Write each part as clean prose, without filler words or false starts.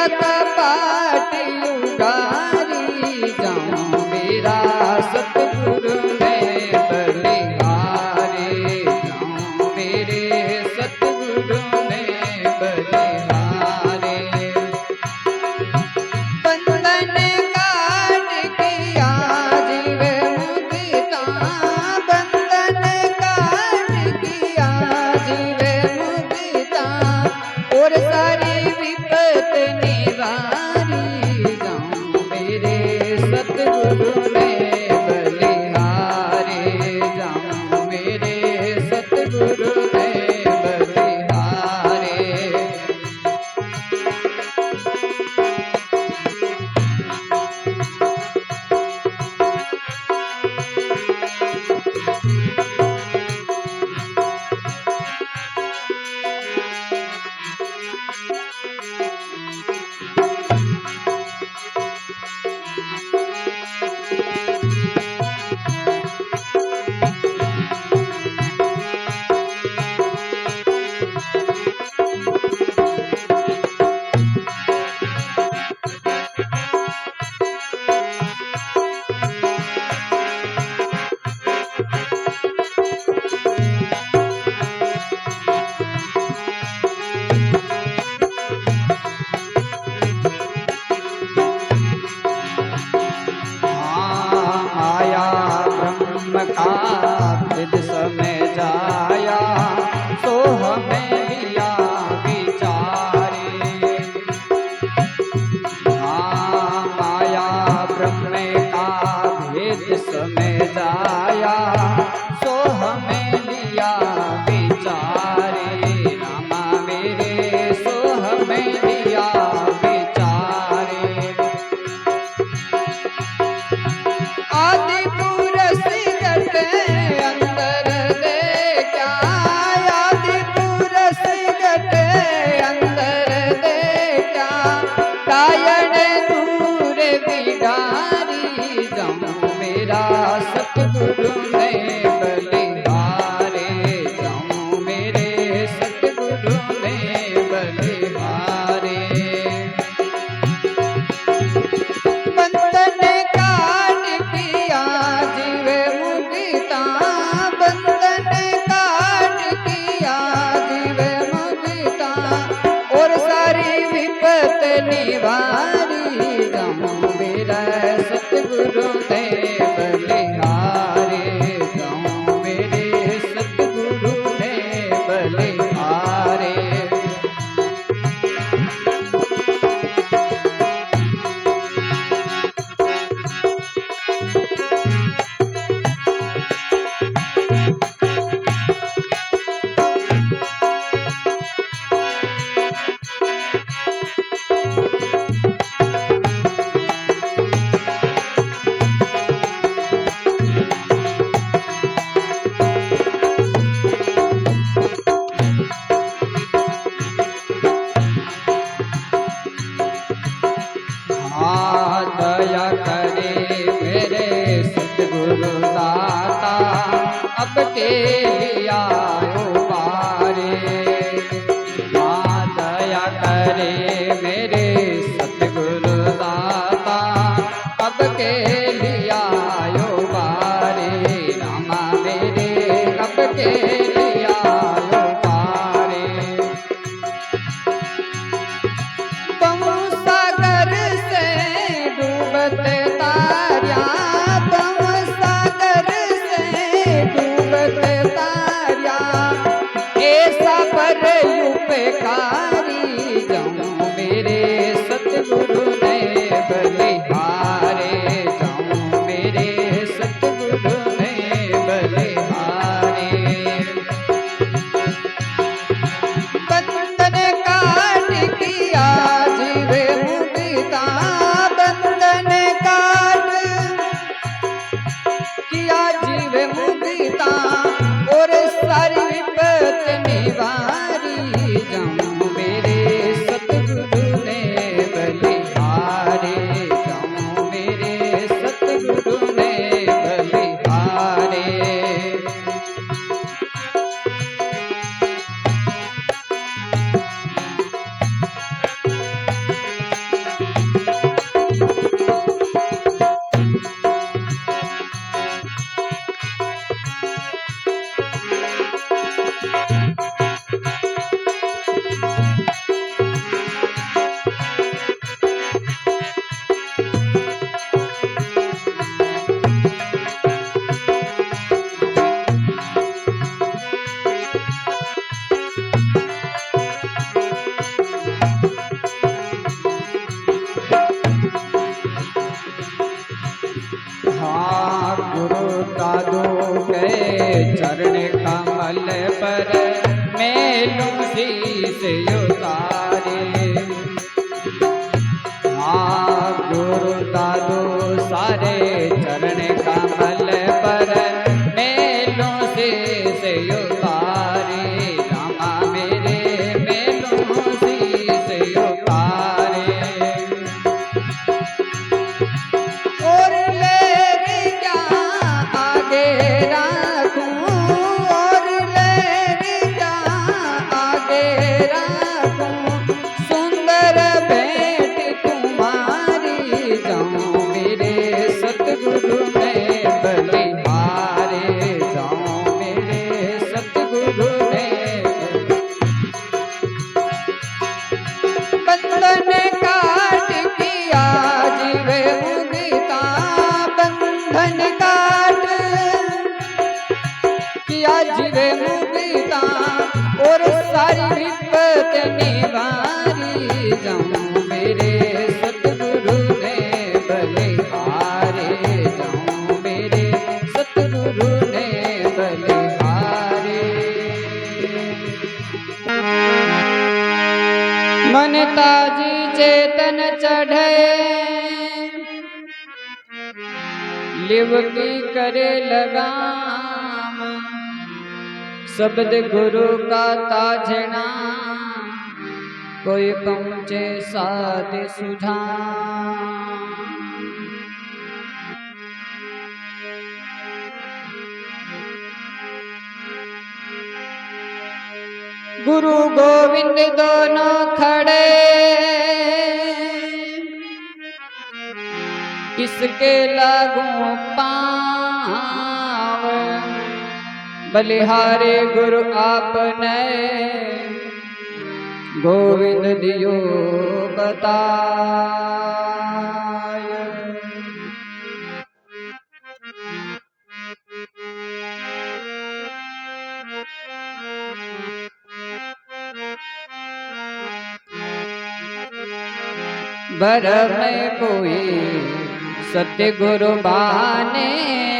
कपाट उगारी जाऊं मेरा सतगुरु ने बलिहारे जाऊं मेरे सतगुरु ने बलिहारे। बंधन काट किया जीव मुक्ता बंधन काट किया जीव मुक्ता और सारी विपत निवारी जाऊं मेरे सतगुरु ने बलिहारे जाऊं मेरे सतगुरु ने बलिहारे। विद समय जाया सो हमें लिया विचारे। हाँ माया ब्रह्म का भेद समय जाया सो हमें लिया विचारे। रामा मेरे सो हमें लिया विचारे। आदि पुरुष घटे अंदर दे क्या आदि पुरुष घटे अंदर दे क्या कायण दूर बिगारी जाऊं मेरा सतगुरु ने बलिहारे जाऊं मेरे सतगुरु ने बलिहारे। बंधन काट किया जीव मुक्ता बंधन काट किया जीव मुक्ता और सारी विपत निवारी जाऊं मेरा सतगुरु ने बलिहारे जाऊं मेरे सतगुरु ने बलिहारे। दया करे मेरे सतगुरु दाता अब के लिया उबारे। माँ दया करे मेरे सतगुरु दाता अब के लिया उबारे। रामा मेरे अब के लिया उबारे। सागर से डूबत तारिया सागर से डूबत तारिया ऐसा पर उपकारी जाऊं मेरे कमल पर मेलूं शीस उतारे। हाँ गुरु दादू सारे चरण कमल पर मेलूं शीस उतारे। रामा मेरे मेलूं शीस उतारे। और लेर क्या आगे राखूं, और लेर क्या आगे राखूं, सुंदर भेंट तुम्हारी जाऊं मेरे सतगुरु में बलिहारे। जाऊं मेरे सतगुरु में बंधन काट किया जीवे मुक्ता। बंधन काट किया जीवे मुक्ता, और सारी विपत निवारी। जाऊं मेरे सतगुरु ने बलिहारे। जाऊं मेरे सतगुरु ने बलिहारे। मन ताजी चेतन चढ़े, लिव की करे लगाम। शब्द गुरु का ताजना, कोई पहुँचे साध सुझान। गुरु गोविंद दोनों खड़े, किसके लागू पाँव। बलिहारे गुरु आपने गोविंद दियो बताय। भर में कोई सत्य गुरु बाने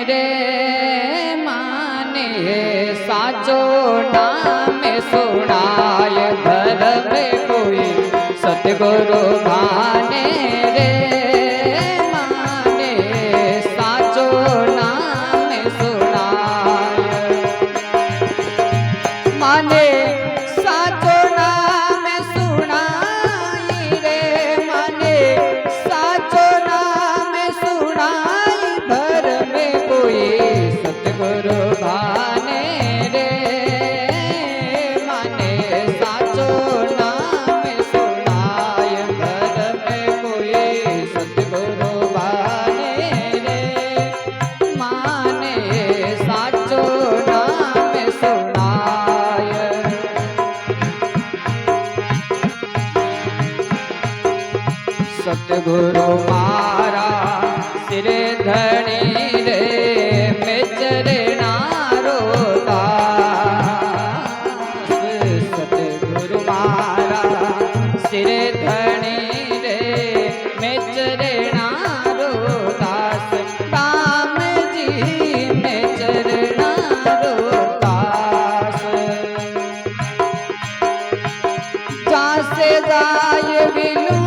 रे माने। साचो नाम सुनाय, भर में कोई सत्य गुरु बाने रे माने। साचो नाम सुनाय माने। साचो नाम सुनाई रे माने। साचो नाम सुनाई, भर में कोई सतगुरु भाने रे माने। साचो नाम सुनाय, भर में कोई सतगुरु भाने रे माने। साचो नाम सुनाय। सतगुरु मारा सिरे धनी रे, मैं चरना रोदास। सतगुरु मारा सिरे धनी रे, मैं चरना रोदास। राम जी मैं चरना रोदास। जहाँ से जाय विलू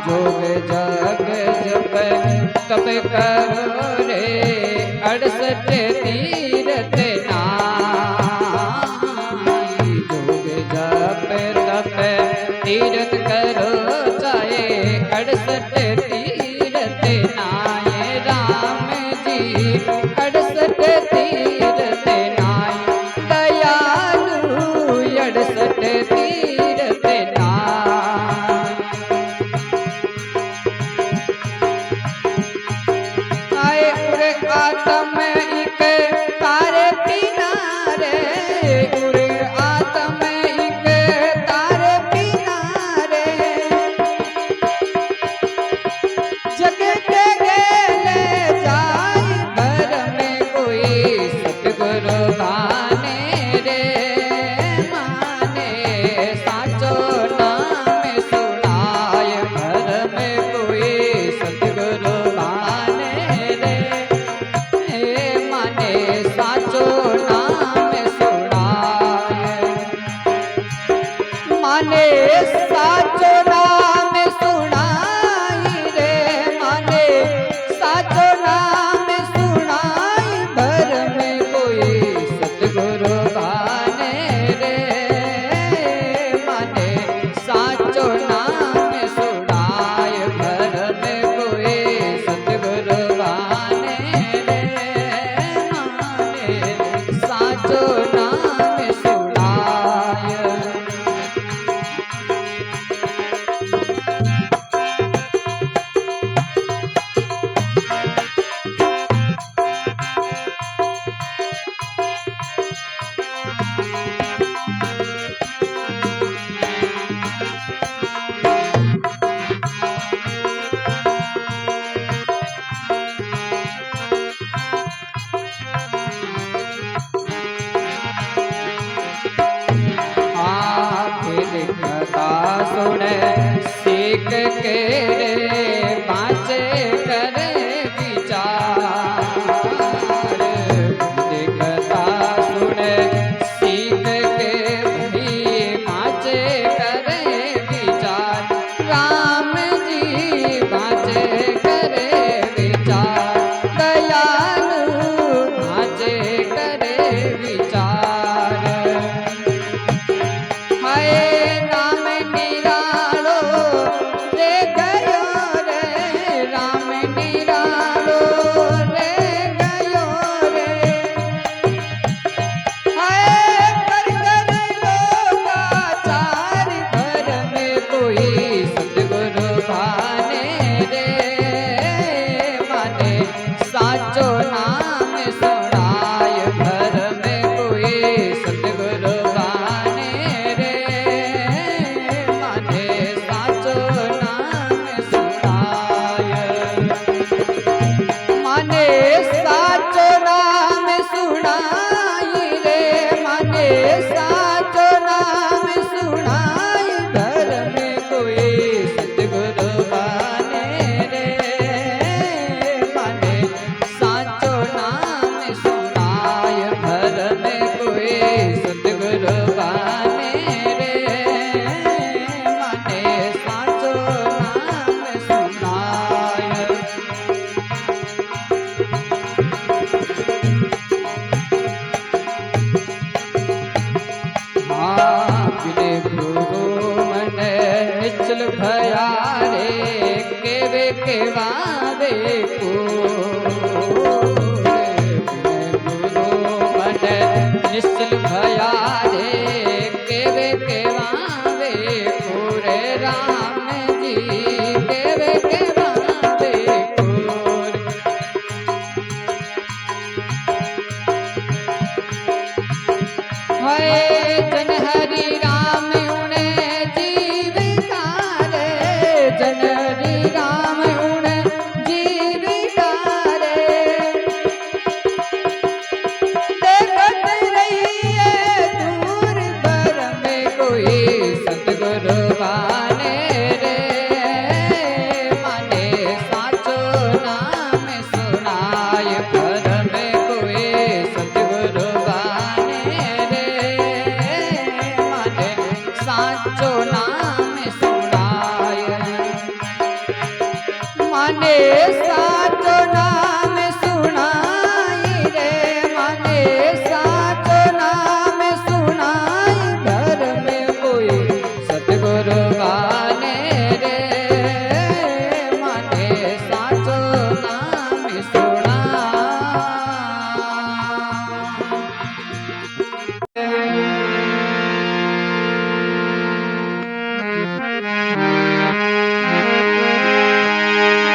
जोग जग जप तप करो रे 68 तीरथ नाई। जोग के रे बाँचे करे विचार, देखता सुने सीख के भी बाँचे करे विचार, राम जी बाँचे करे विचार, दयालु बाँचे करे विचार। हाय राम निरालो रे गयो रे, राम निरालो रे गयो रे, हाय कर कर लोकाचार, घर में कोई सतगुरु भाने रे, माने साचो नाम सुनाय, घर में कोई सतगुरु भाने रे, माने साचो नाम सुनाय, माने साचो नाम सुनाई रे, माने साचो नाम सुनाई, घर में कोई सतगुरु भाने रे, माने साचो नाम सुनाय, घर में कोई सतगुरु भाने रे, माने साचो नाम सुनाय। बिने गुरु मन निश्चल भया रे, केवे केवावे को, बिने गुरु मन निश्चल भया रे, केवे केवावे को रे, राम जी केवे केवावे को। हाय जन हरि राम उणे जीविका रे, जन हरि राम उणे जीविका रे, देखत रहिए दूर भर में कोई सतगुरु भाने रे, माने साचो नाम सुनाय, घर में कोई सतगुरु भाने रे, माने साचो नाम सुनाय, माने साचो नाम सुनाई रे, माने साचो नाम सुनाई, घर में कोई सतगुरु भाने रे, माने साचो नाम सुनाय।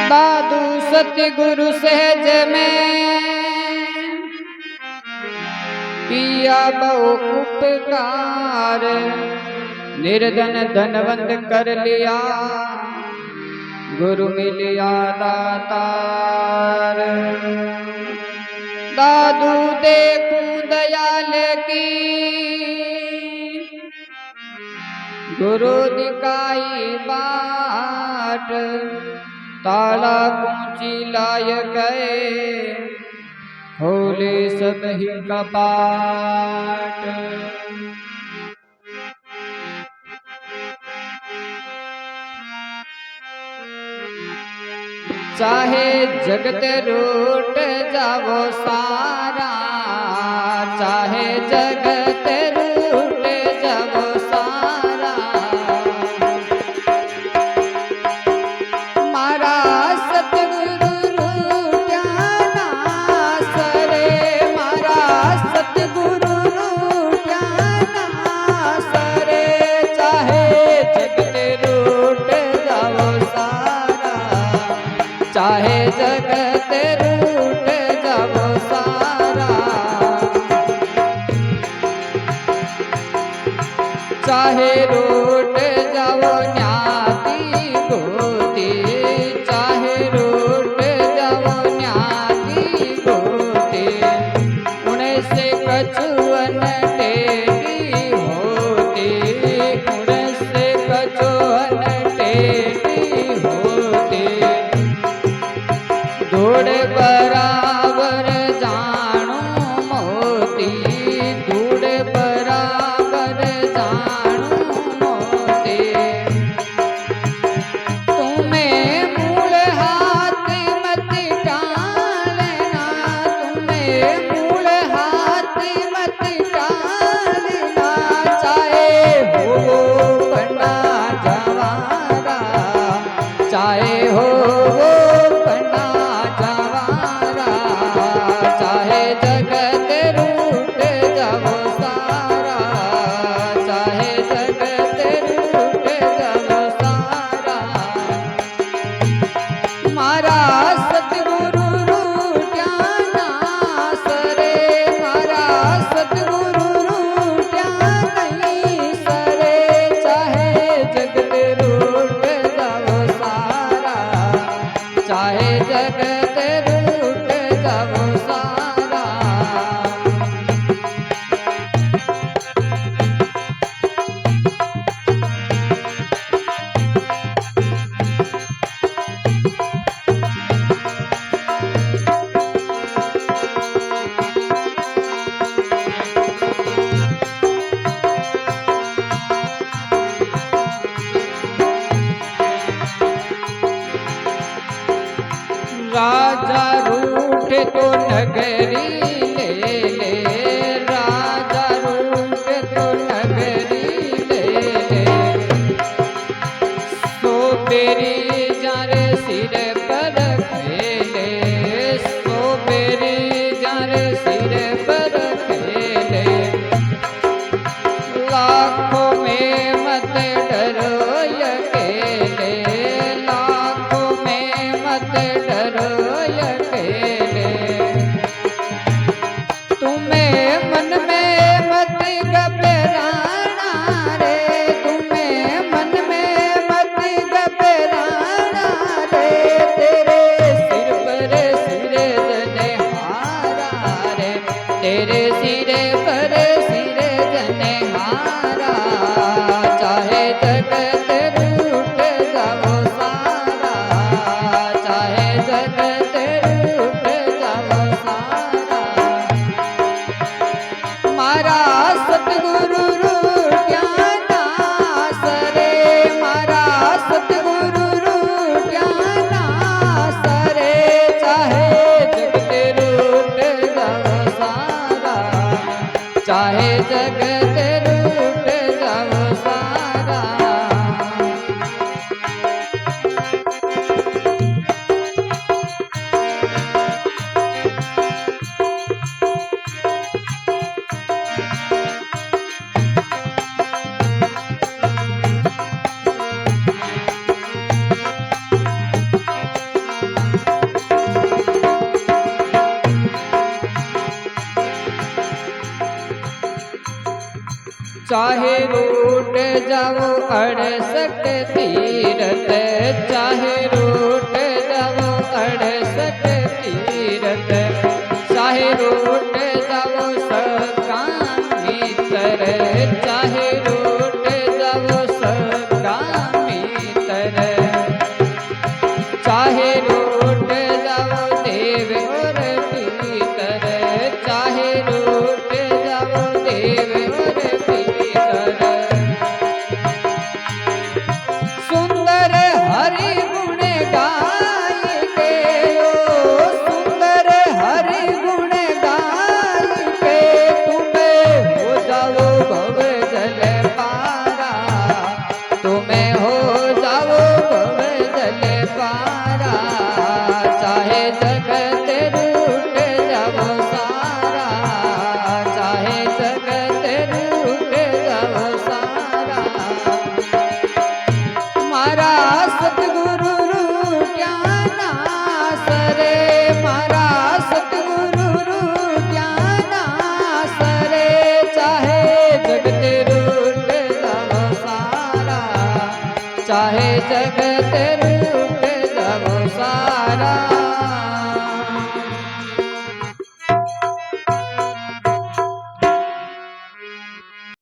दादू सतगुरु सहज में किया बहु उपकार, निर्धन धनवंत कर लिया, गुरु मिलिया दातार। दादू देखूं दयाल की, गुरु दिखाई बाट, ताला कुंची लाय गए, खोले सब ही कपाट। चाहे जगत रूठ जावो सारा, चाहे जगत रूठ जावो सारा, मारा सतगुरु रूठ्या नास रे, मारा सतगुरु रूठ्या नास रे, चाहे जगत रूठ जावो सारा, चाहे जगत रूठ जावो सारा, चाहे रूठ जावो न्याती गोती, चाहे रूठ जावो न्याती गोती, उनसे कछुअन टेढ़ी होती, उनसे कछुअन टेढ़ी धूड़ बराबर जाणू मोती, धूड़ बराबर जाणू मोती। तुम्हें मूल हाथ मत डालना, तुम्हें मूल हाथ मत डालना, चाहे हो पंडा जवारा, चाहे हो पंडा जवारा, चाहे जगत रूठ जाओ सारा, चाहे जगत रूठ जाओ सारा। मारा सतगुरु रूठ्या नास रे, मारा सतगुरु रूठ्या नहीं सरे, चाहे जगत रूठ जाओ सारा, चाहे जगत रूठ जाओ सारा। राजा रूठ तो नगरी ले ले, राजा रूठ तो नगरी ले ले, सो बेरी जार सिर पर खेले, सो बेरी जार सिर पर खेले। लाखों में मत डरो अकेले, लाखों में मत डरो अकेले। तुम्हें मन में मत घबराना रे, तुम्हें मन में मत घबराना रे, तेरे सिर पर सिर जने हारा रे, तेरे सिर पर सिर जने हारा, चाहे जगत रूठ जाओ सारा, चाहे जगत रूठ जाओ सारा। मारा सतगुरु रूठ्या नास रे, मारा सतगुरु रूठ्या नास रे, चाहे जगत रूठ जाओ सारा, चाहे जगत रूठ जाओ सारा। चाहे रूठ जाओ 68 तीरथ, चाहे रूठ जाओ 68 तीरथ, चाहे रूठ जाओ सका मित्र, चाहे रूठ जाओ सका मित्र, चाहे रूठ जाओ देव और पितर, चाहे रूठ जाओ देव और पितर। सुंदर हरि गुण गाय के, ओ सुंदर हरि गुण गाय के, तुम्हें हो जाओ भव जल पारा, तुम्हें हो जाओ भव जल पारा, चाहे जगत रूठ जाओ सारा, चाहे जगत रूठ जाओ सारा। मारा सतगुरु रूठ्या नास रे, मारा सतगुरु रूठ्या नास रे, चाहे जगत रूठ जाओ सारा, चाहे जगत रूठ जाओ सारा।